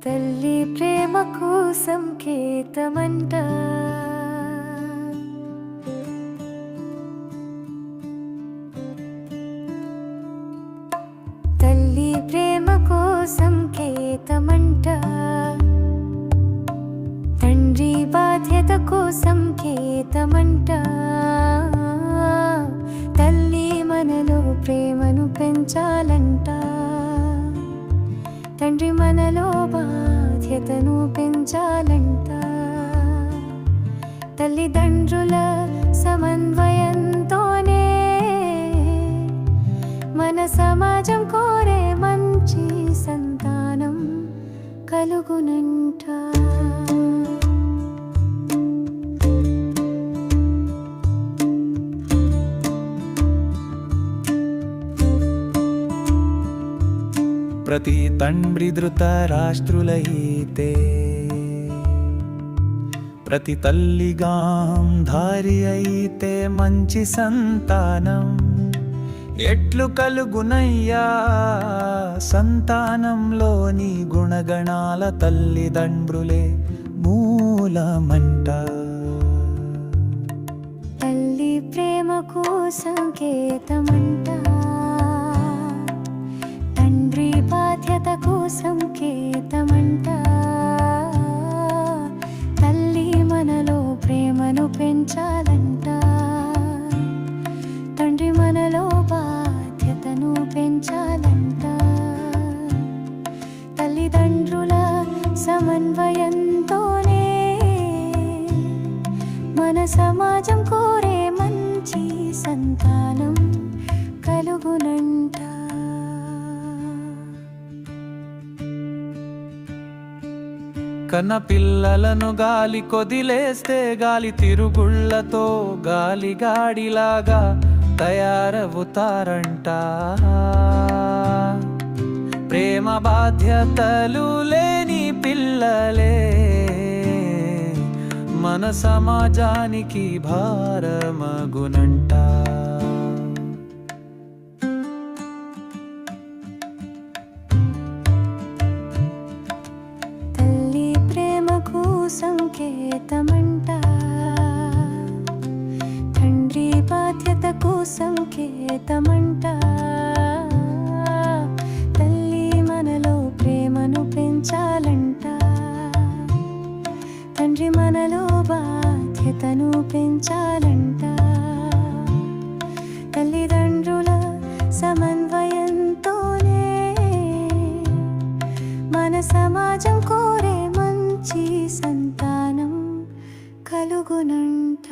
తల్లి ప్రేమకు సంకేతమంట. తల్లి ప్రేమకు సంకేతమంట. తండ్రి బాధ్యతకు సంకేతమంట. తల్లి మనలో ప్రేమను పెంచాలంట. తండ్రి మనలో బాధ్యతను పెంచాలంట. తల్లిదండ్రుల సమన్వయంతోనే మన సమాజం కోరే మంచి సంతానం కలుగునంట. ప్రతి తండ్రి ధృతరాష్ట్రులైతే ప్రతి తల్లి గాంధారి అయితే మంచి సంతానం ఎట్లు కలుగునయ్యా. సంతానంలోని గుణగణాల తల్లిదండ్రులే మూలమంట. తల్లి ప్రేమకు సంకేతమంట. తండ్రి బాధ్యతకు సంకేతమంట. తల్లి మనలో ప్రేమను పెంచాలంట. తండ్రి మనలో బాధ్యతను పెంచాలంట. తల్లిదండ్రుల సమన్వయంతోనే మన సమాజం కోరే మంచి సంతానం కలుగునంట. కన్న పిల్లలను గాలి కొదిలేస్తే గాలి తిరుగుళ్లతో గాలిగాడిలాగా తయారవుతారంట. ప్రేమ బాధ్యతలు లేని పిల్లలే మన సమాజానికి భారమగునంట. సంకేతమంట. తండ్రి బాధ్యతకు సంకేతమంట. తల్లి మనలో ప్రేమను పెంచాలంట. తండ్రి మనలో బాధ్యతను పెంచాలంట. తల్లిదండ్రుల సమన్వయంతోనే మన సమాజం కోరే మంచి సంతానం కలుగునంట.